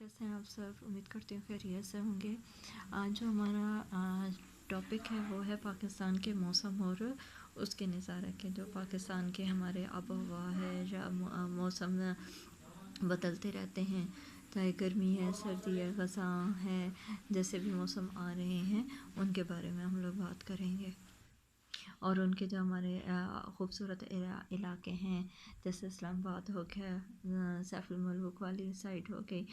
कैसे हैं आप सब। उम्मीद करती हूँ खैरियत से होंगे। आज जो हमारा टॉपिक है वो है पाकिस्तान के मौसम और उसके नज़ारे के। जो पाकिस्तान के हमारे आब हवा है या मौसम बदलते रहते हैं, चाहे गर्मी है, सर्दी है, ख़ज़ां है, जैसे भी मौसम आ रहे हैं उनके बारे में हम लोग बात करेंगे। और उनके जो हमारे ख़ूबसूरत इलाके हैं, जैसे इस्लामाबाद हो गया, सैफुल मलूक वाली साइड हो गई,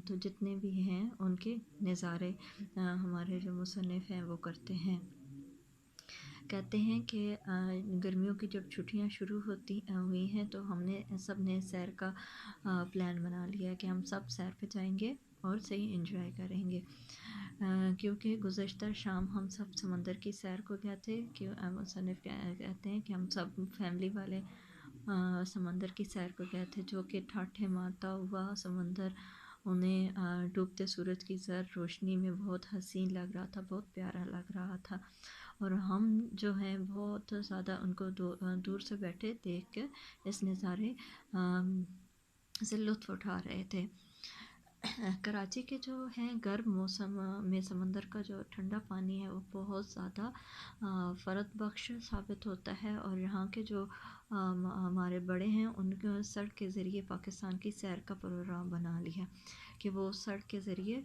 तो जितने भी हैं उनके नज़ारे हमारे जो मुसन्निफ़ हैं वो करते हैं। कहते हैं कि गर्मियों की जब छुट्टियां शुरू हुई हैं तो हमने सब ने सैर का प्लान बना लिया कि हम सब सैर पे जाएंगे और सही एंजॉय करेंगे। क्योंकि गुज़श्ता शाम हम सब समंदर की सैर को गए थे। कि मुसन्निफ़ कहते हैं कि हम सब फैमिली वाले समंदर की सैर को गए थे, जो कि ठाठे मारता हुआ समंदर उन्हें डूबते सूरज की ज़र रोशनी में बहुत हसीन लग रहा था, बहुत प्यारा लग रहा था। और हम जो हैं बहुत ज़्यादा उनको दूर से बैठे देख के इस नज़ारे से लुत्फ़ उठा रहे थे। कराची के जो हैं गर्म मौसम में समंदर का जो ठंडा पानी है वो बहुत ज़्यादा फ़रत बख्श साबित होता है। और यहाँ के जो हमारे बड़े हैं उनके सड़क के ज़रिए पाकिस्तान की सैर का प्रोग्राम बना लिया कि वो सड़क के ज़रिए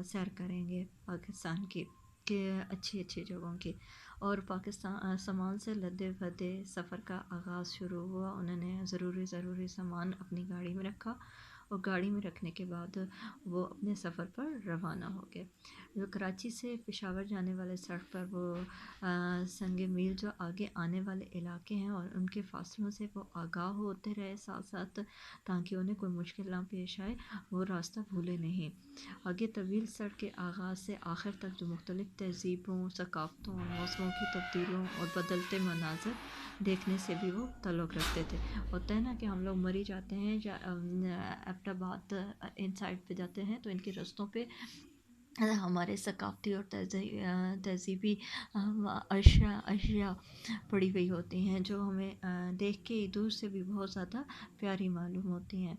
सैर करेंगे पाकिस्तान की अच्छी अच्छी जगहों की। और पाकिस्तान सामान से लदे भदे सफ़र का आगाज़ शुरू हुआ। उन्होंने ज़रूरी सामान अपनी गाड़ी में रखा और गाड़ी में रखने के बाद वो अपने सफ़र पर रवाना हो गए। जो कराची से पेशावर जाने वाले सड़क पर वो संग मील जो आगे आने वाले इलाके हैं और उनके फासलों से वो आगाह होते रहे साथ साथ, ताकि उन्हें कोई मुश्किल ना पेश आए, वो रास्ता भूले नहीं। आगे तवील सड़क के आगाज़ से आखिर तक जो मुख्तलिफ़ तहज़ीबों, सकाफ़तों, मौसमों की तब्दीलियों और बदलते मनाज़र देखने से भी वो ताल्लुक़ रखते थे। होता है ना कि हम लोग मरी जाते हैं या एबटाबाद इन साइड पे जाते हैं तो इनके रास्तों पे हमारे सकाफ़ती और तहज़ीबी अशिया पड़ी हुई होती हैं, जो हमें देख के दूर से भी बहुत ज़्यादा प्यारी मालूम होती हैं।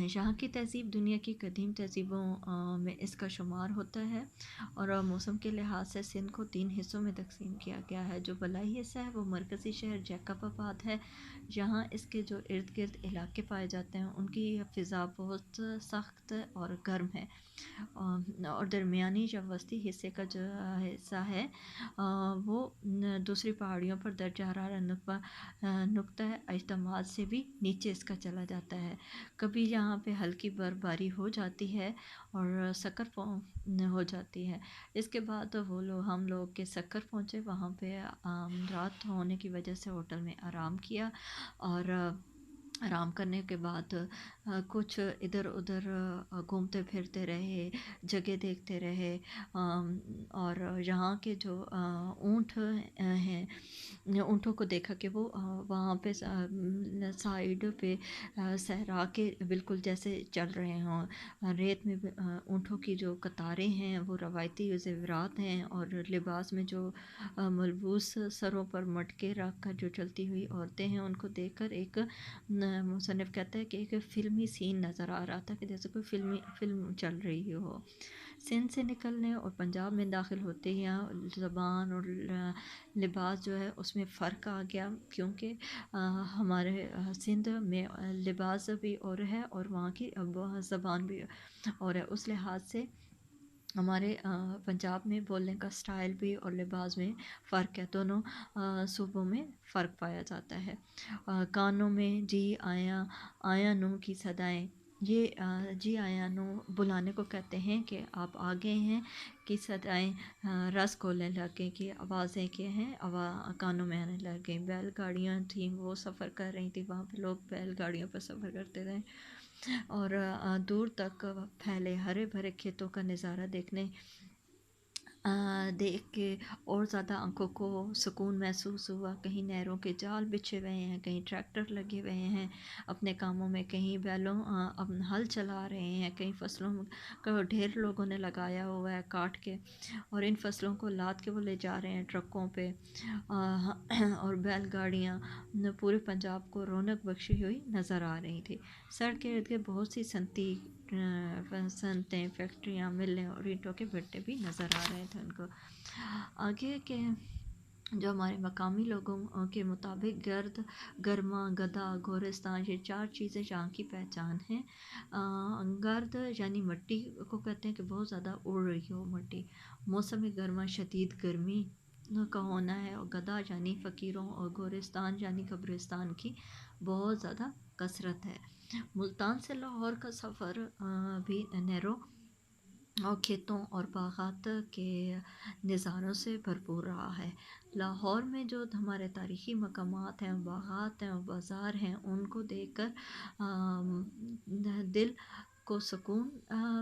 यहाँ की तहज़ीब दुनिया की कदीम तहज़ीबों में इसका शुमार होता है। और मौसम के लिहाज से सिंध को 3 हिस्सों में तकसीम किया गया है। जो बलाई हिस्सा है वो मरकज़ी शहर जैकबाबाद है। यहाँ इसके जो इर्द गिर्द इलाके पाए जाते हैं उनकी फ़िज़ा बहुत सख्त और गर्म है। और दरमियानी या वस्ती हिस्से का जो हिस्सा है वो दूसरी पहाड़ियों पर दर्जा हरारत नुक्ता इज्तमाद से भी नीचे इसका चला जाता है। कभी यहाँ पे हल्की बर्फबारी हो जाती है और सक्कर हो जाती है। इसके बाद हम लोग के सक्कर पहुँचे। वहाँ पे रात होने की वजह से होटल में आराम किया और आराम करने के बाद कुछ इधर उधर घूमते फिरते रहे, जगह देखते रहे। और यहाँ के जो ऊँट हैं, ऊँटों को देखा कि वो वहाँ पे साइड पे सहरा के बिल्कुल जैसे चल रहे हों। रेत में ऊँटों की जो कतारें हैं वो रवायती ज़ेवरात हैं। और लिबास में जो मलबूस सरों पर मटके रख कर जो चलती हुई औरतें हैं, उनको देखकर एक मुसन्निफ़ कहता है कि एक फ़िल्मी सीन नज़र आ रहा था, कि जैसे कोई फ़िल्म चल रही हो। सिंध से निकलने और पंजाब में दाखिल होते ही यहाँ ज़बान और लिबास जो है उसमें फ़र्क आ गया, क्योंकि हमारे सिंध में लिबास भी और है और वहाँ की ज़बान भी और है। उस लिहाज से हमारे पंजाब में बोलने का स्टाइल भी और लिबास में फ़र्क है। दोनों सूबों में फ़र्क पाया जाता है। कानों में जी आया आया नू की सदाएं, ये जी आया नू बुलाने को कहते हैं कि आप आ गए हैं, की सदाएं रस घोलने लगे, की आवाज़ें के हैं कानों में आने लग गई। बैलगाड़ियाँ थीं, वो सफ़र कर रही थी, वहाँ पे लोग बैलगाड़ियों पर सफ़र करते थे। और दूर तक फैले हरे भरे खेतों का नज़ारा देखने देख के और ज़्यादा आँखों को सुकून महसूस हुआ। कहीं नहरों के जाल बिछे हुए हैं, कहीं ट्रैक्टर लगे हुए हैं अपने कामों में, कहीं बैलों हल चला रहे हैं, कहीं फसलों का ढेर लोगों ने लगाया हुआ है काट के, और इन फसलों को लाद के वो ले जा रहे हैं ट्रकों पे। और बैलगाड़ियाँ पूरे पंजाब को रौनक बख्शी हुई नज़र आ रही थी। सड़क के इर्द गिर्द बहुत सी सनतें, फैक्ट्रियाँ, मिलें और ईंटों के भट्टे भी नज़र आ रहे थे उनको। आगे के जो हमारे मकामी लोगों के मुताबिक गर्द, गर्मा, गदा, गोरिस्तान, ये 4 चीज़ें जहाँ की पहचान हैं। गर्द यानी मिट्टी को कहते हैं कि बहुत ज़्यादा उड़ रही हो मिट्टी। मौसम गर्मा शदीद गर्मी का होना है। और गदा यानी फ़कीरों, और गोरिस्तान यानी कब्रिस्तान की बहुत ज़्यादा कसरत है। मुल्तान से लाहौर का सफ़र भी नहरों और खेतों और बागात के नज़ारों से भरपूर रहा है। लाहौर में जो हमारे तारीख़ी मकामात हैं, बागात हैं और बाज़ार हैं, उनको देखकर दिल को सुकून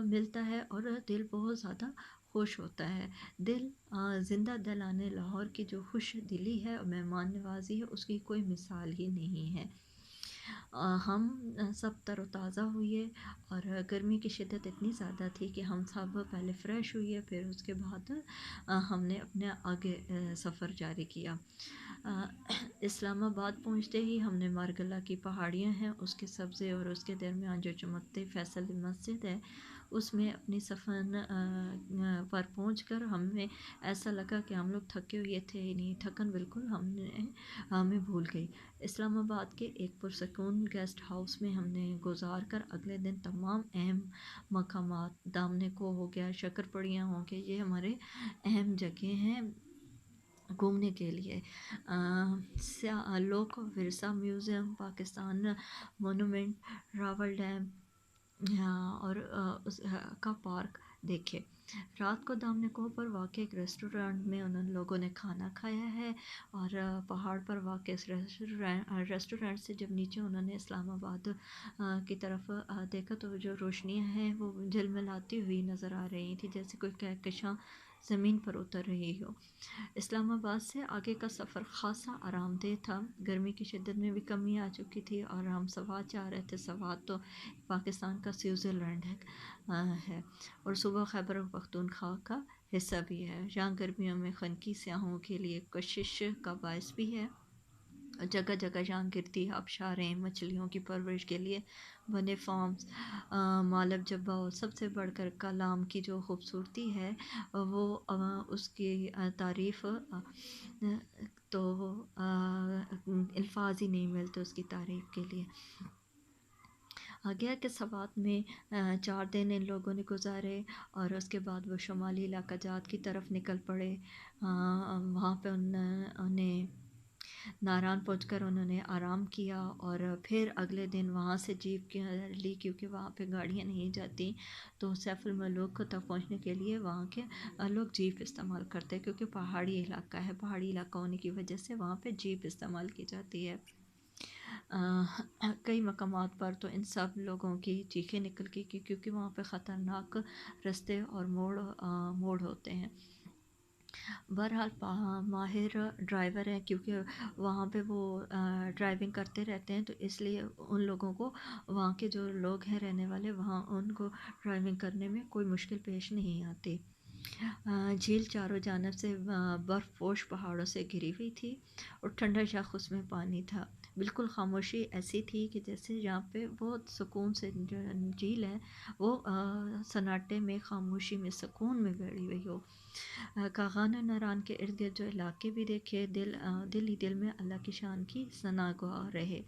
मिलता है और दिल बहुत ज़्यादा खुश होता है। दिल ज़िंदा दिलाने लाहौर की जो खुश दिली है और मेहमान नवाज़ी है, उसकी कोई मिसाल ही नहीं है। हम सब तरोताज़ा हुए, और गर्मी की शिद्दत इतनी ज़्यादा थी कि हम सब पहले फ़्रेश हुए, फिर उसके बाद हमने अपने आगे सफ़र जारी किया। इस्लामाबाद पहुँचते ही हमने मारगला की पहाड़ियाँ हैं, उसके सब्ज़े और उसके दरमियान जो चमकते फैसल मस्जिद है, उसमें अपनी सफ़न पर पहुँचकर हमें ऐसा लगा कि हम लोग थके हुए थे ही नहीं, थकन बिल्कुल हमें भूल गई। इस्लामाबाद के एक पुरसकून गेस्ट हाउस में हमने गुजार कर अगले दिन तमाम अहम मकामात, दामने को हो गया, शक्करपड़ियाँ हो गए, ये हमारे अहम जगह हैं घूमने के लिए। Lok Virsa museum, Pakistan monument, Rawal dam, और का पार्क देखे। रात को दामने कोह पर वाक़ एक रेस्टोरेंट में उन लोगों ने खाना खाया है, और पहाड़ पर वाक़ इस रेस्टोरेंट से जब नीचे उन्होंने इस्लामाबाद की तरफ देखा, तो जो रोशनियाँ हैं वो झिलमिलाती हुई नज़र आ रही थी, जैसे कोई कहकशां ज़मीन पर उतर रही हो। इस्लामाबाद से आगे का सफ़र ख़ासा आरामदेह था। गर्मी की शिद्दत में भी कमी आ चुकी थी, और हम सवात जा रहे थे। सवात तो पाकिस्तान का स्विट्ज़रलैंड है, और सूबा खैबर पख्तूनख्वा का हिस्सा भी है। जहाँ गर्मियों में खनकी सियाहों के लिए कशिश का बायस भी है। जगह जगह जहाँ गिरती आबशारें, मछलियों की परवरिश के लिए बने फार्म्स, मालब जब्बा, और सबसे बढ़कर कलाम की जो खूबसूरती है वो उसकी तारीफ़ तो अल्फाज ही नहीं मिलते उसकी तारीफ़ के लिए। गया के सवात में 4 दिन इन लोगों ने गुजारे, और उसके बाद वो शुमाली इलाका जात की तरफ निकल पड़े। वहाँ पे उन्हें नारान पहुंचकर उन्होंने आराम किया, और फिर अगले दिन वहाँ से जीप ली, क्योंकि वहाँ पे गाड़ियाँ नहीं जाती, तो सैफुल मलूक तक पहुँचने के लिए वहाँ के लोग जीप इस्तेमाल करते हैं, क्योंकि पहाड़ी इलाका है। पहाड़ी इलाका होने की वजह से वहाँ पे जीप इस्तेमाल की जाती है। कई मकामात पर तो इन सब लोगों की चीखें निकल गई, क्योंकि वहाँ पे ख़तरनाक रास्ते और मोड़ होते हैं। बहरहाल माहिर ड्राइवर हैं, क्योंकि वहाँ पे वो ड्राइविंग करते रहते हैं, तो इसलिए उन लोगों को, वहाँ के जो लोग हैं रहने वाले, वहाँ उनको ड्राइविंग करने में कोई मुश्किल पेश नहीं आती। झील चारों जानब से बर्फ़पोश पहाड़ों से घिरी हुई थी, और ठंडा शख उसमें पानी था। बिल्कुल खामोशी ऐसी थी कि जैसे यहाँ पे बहुत सुकून से, जो झील है वो सन्नाटे में, खामोशी में, सुकून में बैठी हुई हो। कागान नारान के इर्द गिर्द जो इलाके भी देखे, दिल ही दिल में अल्लाह की शान की सना गा रहे।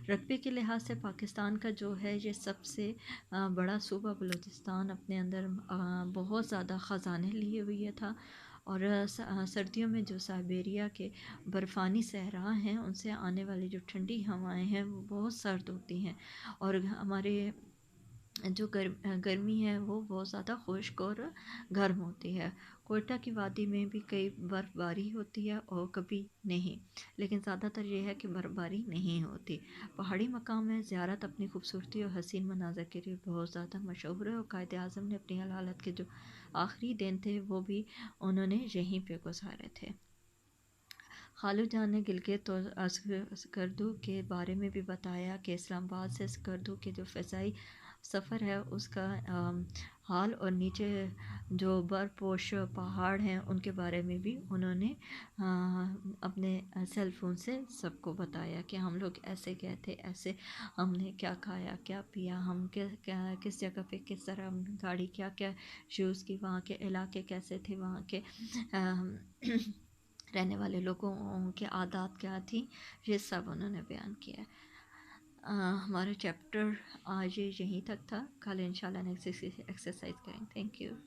रकबे के लिहाज से पाकिस्तान का जो है ये सबसे बड़ा सूबा बलूचिस्तान अपने अंदर बहुत ज़्यादा ख़जाने लिए हुए था, और सर्दियों में जो साइबेरिया के बर्फ़ानी सहरा हैं, उनसे आने वाली जो ठंडी हवाएं हैं वो बहुत सर्द होती हैं, और हमारे جو گرمی ہے وہ بہت زیادہ خشک اور گرم ہوتی ہے۔ کوئٹہ کی وادی میں بھی کئی برف باری ہوتی ہے اور کبھی نہیں، لیکن زیادہ تر یہ ہے کہ برف باری نہیں ہوتی۔ پہاڑی مقام میں زیارت اپنی خوبصورتی اور حسین مناظر کے لیے بہت زیادہ مشہور ہے، اور قائد اعظم نے اپنی حالت کے جو آخری دن تھے وہ بھی انہوں نے یہیں پہ گزارے تھے۔ خالو جان نے گلگت اور اسکردو کے بارے میں بھی بتایا کہ اسلام آباد سے اسکردو کے جو فضائی سفر ہے اس کا حال، اور نیچے جو برف پوش پہاڑ ہیں ان کے بارے میں بھی انہوں نے اپنے سیل فون سے سب کو بتایا کہ ہم لوگ ایسے گئے تھے، ایسے ہم نے کیا کھایا کیا پیا، ہم کس جگہ پہ کس طرح ہم گاڑی کیا کیا یوز کی، وہاں کے علاقے کیسے تھے، وہاں کے رہنے والے لوگوں کے عادات کیا تھیں، یہ سب انہوں نے بیان کیا ہے۔ ہمارا چیپٹر آج یہیں تک تھا، کل انشاءاللہ نیکسٹ ایکسرسائز کریں۔ Thank you.